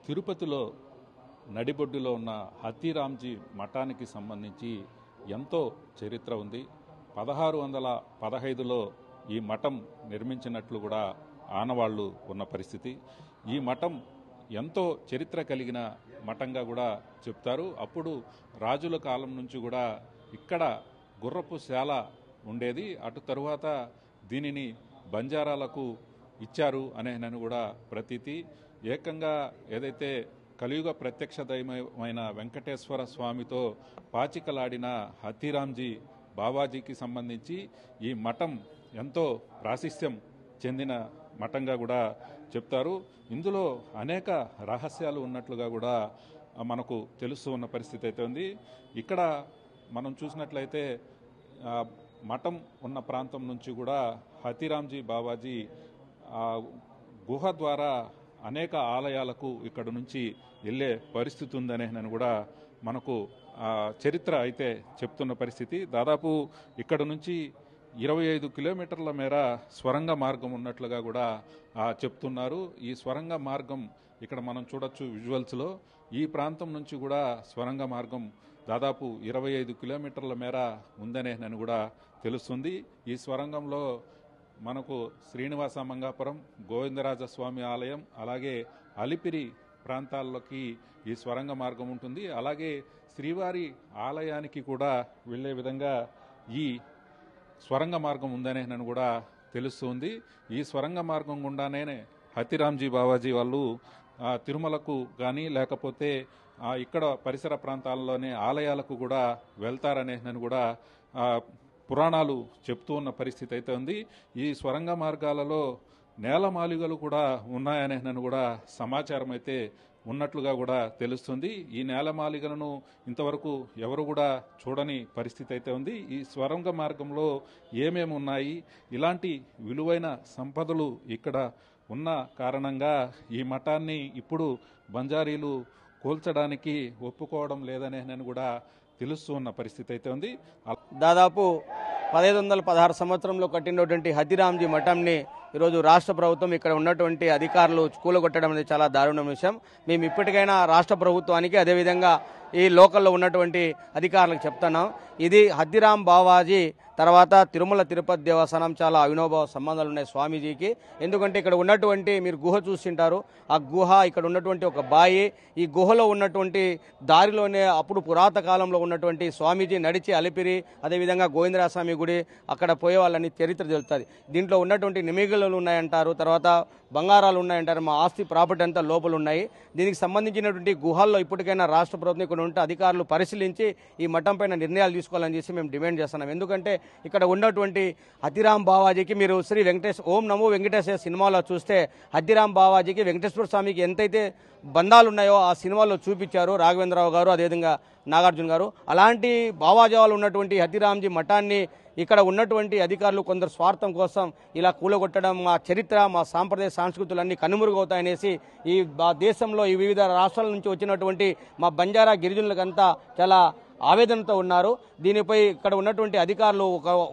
తిరుపతిలో నడిబొడ్డులో ఉన్న హతీరాంజీ మఠానికి సంబంధించి ఎంతో చరిత్ర ఉంది. 1615లో ఈ మఠం నిర్మించినట్లు కూడా ఆనవాళ్లు ఉన్న పరిస్థితి. ఈ మఠం ఎంతో చరిత్ర కలిగిన మఠంగా కూడా చెప్తారు. అప్పుడు రాజుల కాలం నుంచి కూడా ఇక్కడ గుర్రపు శాల ఉండేది. అటు తరువాత దీనిని బంజారాలకు ఇచ్చారు అనేనని కూడా ప్రతీతి. ఏకంగా ఏదైతే కలియుగ ప్రత్యక్ష దైవమైన వెంకటేశ్వర స్వామితో పాచికలాడిన హతీరాంజీ బావాజీకి సంబంధించి ఈ మఠం ఎంతో ప్రాశస్త్యం చెందిన మఠంగా కూడా చెప్తారు. ఇందులో అనేక రహస్యాలు ఉన్నట్లుగా కూడా మనకు తెలుస్తూ ఉన్న పరిస్థితి అయితే ఉంది. ఇక్కడ మనం చూసినట్లయితే మఠం ఉన్న ప్రాంతం నుంచి కూడా హతీరాంజీ బావాజీ గుహ ద్వారా అనేక ఆలయాలకు ఇక్కడ నుంచి వెళ్ళే పరిస్థితి ఉందనేనని కూడా మనకు చరిత్ర అయితే చెప్తున్న పరిస్థితి. దాదాపు ఇక్కడ నుంచి 25 కిలోమీటర్ల మేర స్వరంగ మార్గం ఉన్నట్లుగా కూడా చెప్తున్నారు. ఈ స్వరంగ మార్గం ఇక్కడ మనం చూడొచ్చు విజువల్స్లో. ఈ ప్రాంతం నుంచి కూడా స్వరంగ మార్గం దాదాపు 25 కిలోమీటర్ల మేర ఉందనేనని కూడా తెలుస్తుంది. ఈ స్వరంగంలో మనకు శ్రీనివాస మంగాపురం, గోవిందరాజస్వామి ఆలయం, అలాగే అలిపిరి ప్రాంతాల్లోకి ఈ స్వరంగ మార్గం ఉంటుంది. అలాగే శ్రీవారి ఆలయానికి కూడా వెళ్ళే విధంగా ఈ స్వరంగ మార్గం ఉందనేనని కూడా తెలుస్తుంది. ఈ స్వరంగ మార్గం గుండానే హతీరాంజీ బావాజీ వాళ్ళు తిరుమలకు కానీ లేకపోతే ఇక్కడ పరిసర ప్రాంతాల్లోనే ఆలయాలకు కూడా వెళ్తారనేనని కూడా పురాణాలు చెప్తూ ఉన్న పరిస్థితి అయితే ఉంది. ఈ స్వరంగ మార్గాలలో నేలమాలిగలు కూడా ఉన్నాయనేనని కూడా సమాచారం అయితే ఉన్నట్లుగా కూడా తెలుస్తుంది. ఈ నేలమాలిగలను ఇంతవరకు ఎవరు కూడా చూడని పరిస్థితి అయితే ఉంది. ఈ స్వరంగ మార్గంలో ఏమేమి ఉన్నాయి, ఇలాంటి విలువైన సంపదలు ఇక్కడ ఉన్న కారణంగా ఈ మఠాన్ని ఇప్పుడు బంజారీలు కూల్చడానికి ఒప్పుకోవడం లేదనేనని కూడా తెలుస్తూ ఉన్న పరిస్థితి అయితే ఉంది. దాదాపు 1516 సంవత్సరంలో కట్టినటువంటి హతీరాంజీ మఠంని ఈరోజు రాష్ట్ర ప్రభుత్వం ఇక్కడ ఉన్నటువంటి అధికారులు కూలగొట్టడం అనేది చాలా దారుణ విషయం. మేము ఇప్పటికైనా రాష్ట్ర ప్రభుత్వానికి అదేవిధంగా ఈ లోకల్లో ఉన్నటువంటి అధికారులకు చెప్తున్నాం, ఇది హతీరాం బావాజీ తర్వాత తిరుమల తిరుపతి దేవస్థానం చాలా అవినోభావ సంబంధాలు ఉన్నాయి స్వామీజీకి. ఎందుకంటే ఇక్కడ ఉన్నటువంటి మీరు గుహ చూసింటారు, ఆ గుహ ఇక్కడ ఉన్నటువంటి ఒక బాయి, ఈ గుహలో ఉన్నటువంటి దారిలోనే అప్పుడు పురాత కాలంలో ఉన్నటువంటి స్వామీజీ నడిచి అలిపిరి అదేవిధంగా గోవిందరాజస్వామి గుడి అక్కడ పోయే వాళ్ళని చరిత్ర తెలుస్తుంది. దీంట్లో ఉన్నటువంటి నిమిగలు ఉన్నాయంటారు, తర్వాత బంగారాలు ఉన్నాయంటారు, మా ఆస్తి ప్రాపర్టీ అంతా లోపల ఉన్నాయి. దీనికి సంబంధించినటువంటి గుహల్లో ఇప్పటికైనా రాష్ట్ర ప్రభుత్వం ఇక్కడ ఉంటే అధికారులు పరిశీలించి ఈ మఠం పైన నిర్ణయాలు తీసుకోవాలని చేసి మేము డిమాండ్ చేస్తున్నాం. ఎందుకంటే ఇక్కడ ఉన్నటువంటి హతీరాం బావాజీకి మీరు శ్రీ ఓం నమో వెంకటేశ్వర సినిమాలో చూస్తే హతీరాం బావాజీకి వెంకటేశ్వర స్వామికి ఎంతైతే బంధాలు ఉన్నాయో ఆ సినిమాలో చూపించారు రాఘవేంద్రరావు గారు అదేవిధంగా నాగార్జున గారు. అలాంటి భావాజాలు ఉన్నటువంటి హతీరాంజీ మఠాన్ని ఇక్కడ ఉన్నటువంటి అధికారులు కొందరు స్వార్థం కోసం ఇలా కూలగొట్టడం, మా చరిత్ర మా సాంప్రదాయ సంస్కృతులన్నీ కనుమరుగవుతాయనేసి ఈ దేశంలో ఈ వివిధ రాష్ట్రాల నుంచి వచ్చినటువంటి మా బంజారా గిరిజనులకంతా చాలా ఆవేదనతో ఉన్నారు. దీనిపై ఇక్కడ ఉన్నటువంటి అధికారులు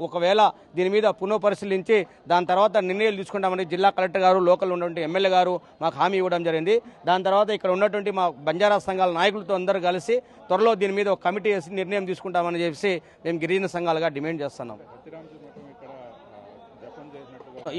ఒకవేళ దీని మీద పునఃపరిశీలించి దాని తర్వాత నిర్ణయాలు తీసుకుంటామని జిల్లా కలెక్టర్ గారు, లోకల్ ఉన్నటువంటి ఎమ్మెల్యే గారు మాకు హామీ ఇవ్వడం జరిగింది. దాని తర్వాత ఇక్కడ ఉన్నటువంటి మా బంజారా సంఘాల నాయకులతో అందరూ కలిసి త్వరలో దీని మీద ఒక కమిటీ వేసి నిర్ణయం తీసుకుంటామని చెప్పి మేము గిరిజన సంఘాలుగా డిమాండ్ చేస్తున్నాం.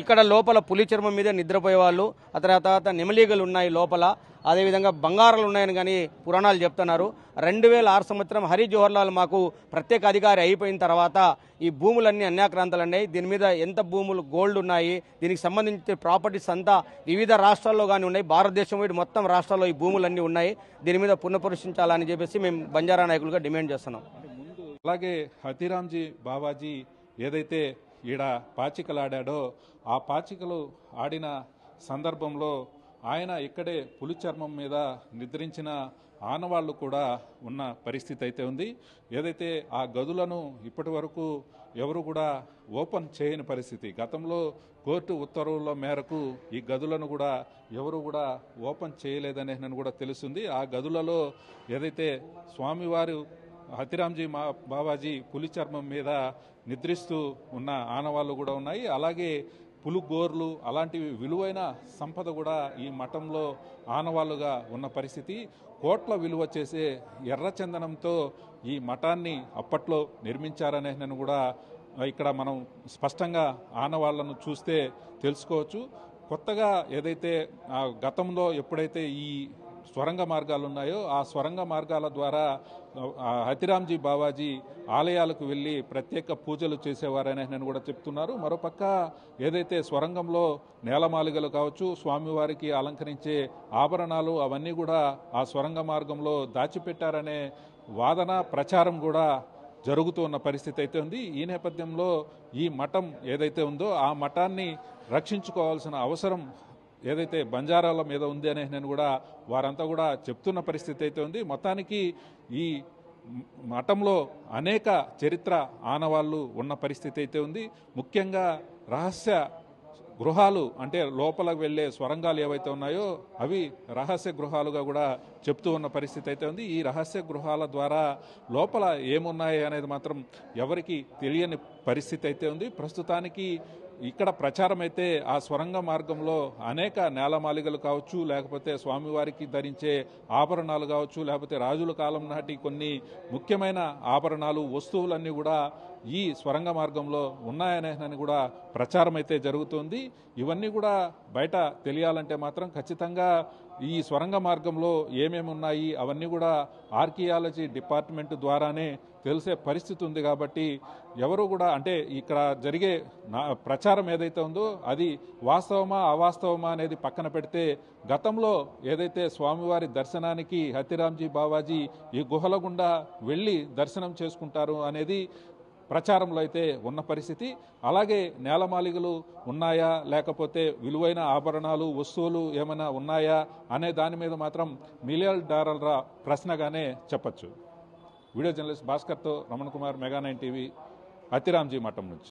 ఇక్కడ లోపల పులి చర్మం మీద నిద్రపోయే వాళ్ళు, ఆ తర్వాత నెమలీగలు ఉన్నాయి లోపల, అదేవిధంగా బంగారాలు ఉన్నాయని కానీ పురాణాలు చెప్తున్నారు. 2006 సంవత్సరం హరి జవహర్లాల్ మాకు ప్రత్యేక అధికారి అయిపోయిన తర్వాత ఈ భూములన్నీ అన్యాక్రాంతాలు ఉన్నాయి. దీని మీద ఎంత భూములు గోల్డ్ ఉన్నాయి, దీనికి సంబంధించిన ప్రాపర్టీస్ అంతా వివిధ రాష్ట్రాల్లో కానీ ఉన్నాయి. భారతదేశం మొత్తం రాష్ట్రాల్లో ఈ భూములన్నీ ఉన్నాయి. దీని మీద పునఃపరిశీలించాలని చెప్పేసి మేము బంజారా నాయకులుగా డిమాండ్ చేస్తున్నాం. అలాగే హతీరాంజీ బావాజీ ఏదైతే ఈడ పాచికలాడాడో ఆ పాచికలు ఆడిన సందర్భంలో ఆయన ఇక్కడే పులి చర్మం మీద నిద్రించిన ఆనవాళ్లు కూడా ఉన్న పరిస్థితి అయితే ఉంది. ఏదైతే ఆ గదులను ఇప్పటి వరకు ఎవరు కూడా ఓపెన్ చేయని పరిస్థితి. గతంలో కోర్టు ఉత్తర్వుల మేరకు ఈ గదులను కూడా ఎవరు కూడా ఓపెన్ చేయలేదనేది కూడా తెలుస్తుంది. ఆ గదులలో ఏదైతే స్వామివారు హతీరాంజీ బావాజీ పులి చర్మం మీద నిద్రిస్తూ ఉన్న ఆనవాళ్లు కూడా ఉన్నాయి. అలాగే పులుగోర్లు అలాంటివి విలువైన సంపద కూడా ఈ మఠంలో ఆనవాళ్ళుగా ఉన్న పరిస్థితి. కోట్ల విలువ చేసే ఎర్రచందనంతో ఈ మఠాన్ని అప్పట్లో నిర్మించారనే కూడా ఇక్కడ మనం స్పష్టంగా ఆనవాళ్లను చూస్తే తెలుసుకోవచ్చు. కొత్తగా ఏదైతే గతంలో ఎప్పుడైతే ఈ స్వరంగ మార్గాలు ఉన్నాయో ఆ స్వరంగ మార్గాల ద్వారా హతిరామ్జీ బావాజీ ఆలయాలకు వెళ్ళి ప్రత్యేక పూజలు చేసేవారని కూడా చెప్తున్నారు. మరోపక్క ఏదైతే స్వరంగంలో నేలమాలిగలు కావచ్చు, స్వామివారికి అలంకరించే ఆభరణాలు అవన్నీ కూడా ఆ స్వరంగ మార్గంలో దాచిపెట్టారనే వాదన ప్రచారం కూడా జరుగుతూ ఉన్న పరిస్థితి అయితే ఉంది. ఈ నేపథ్యంలో ఈ మఠం ఏదైతే ఉందో ఆ మఠాన్ని రక్షించుకోవాల్సిన అవసరం ఏదైతే బంజారాల మీద ఉంది అనే నేను కూడా వారంతా కూడా చెప్తున్న పరిస్థితి అయితే ఉంది. మొత్తానికి ఈ మఠంలో అనేక చరిత్ర ఆనవాళ్ళు ఉన్న పరిస్థితి అయితే ఉంది. ముఖ్యంగా రహస్య గృహాలు అంటే లోపలికి వెళ్ళే స్వరంగాలు ఏవైతే ఉన్నాయో అవి రహస్య గృహాలుగా కూడా చెప్తూ ఉన్న పరిస్థితి అయితే ఉంది. ఈ రహస్య గృహాల ద్వారా లోపల ఏమున్నాయి అనేది మాత్రం ఎవరికి తెలియని పరిస్థితి అయితే ఉంది. ప్రస్తుతానికి ఇక్కడ ప్రచారం అయితే ఆ స్వరంగ మార్గంలో అనేక నేలమాలిగలు కావచ్చు, లేకపోతే స్వామివారికి ధరించే ఆభరణాలు కావచ్చు, లేకపోతే రాజుల కాలం నాటి కొన్ని ముఖ్యమైన ఆభరణాలు వస్తువులన్నీ కూడా ఈ స్వరంగ మార్గంలో ఉన్నాయని కూడా ప్రచారం అయితే జరుగుతుంది. ఇవన్నీ కూడా బయట తెలియాలంటే మాత్రం ఖచ్చితంగా ఈ స్వరంగ మార్గంలో ఏమేమి ఉన్నాయి అవన్నీ కూడా ఆర్కియాలజీ డిపార్ట్మెంట్ ద్వారానే తెలిసే పరిస్థితి ఉంది. కాబట్టి ఎవరు కూడా అంటే ఇక్కడ జరిగే ప్రచారం ఏదైతే ఉందో అది వాస్తవమా అవాస్తవమా అనేది పక్కన పెడితే గతంలో ఏదైతే స్వామివారి దర్శనానికి హతిరామ్జీ బావాజీ ఈ గుహల గుండా వెళ్ళి దర్శనం చేసుకుంటారు అనేది ప్రచారంలో అయితే ఉన్న పరిస్థితి. అలాగే నేలమాలిగలు ఉన్నాయా లేకపోతే విలువైన ఆభరణాలు వస్తువులు ఏమైనా ఉన్నాయా అనే దాని మీద మాత్రం మిలియన్ డాలర్ల ప్రశ్నగానే చెప్పచ్చు. వీడియో జర్నలిస్ట్ భాస్కర్తో రమణ కుమార్, మెగా 9 టీవీ, హతిరామ్జీ మఠం నుంచి.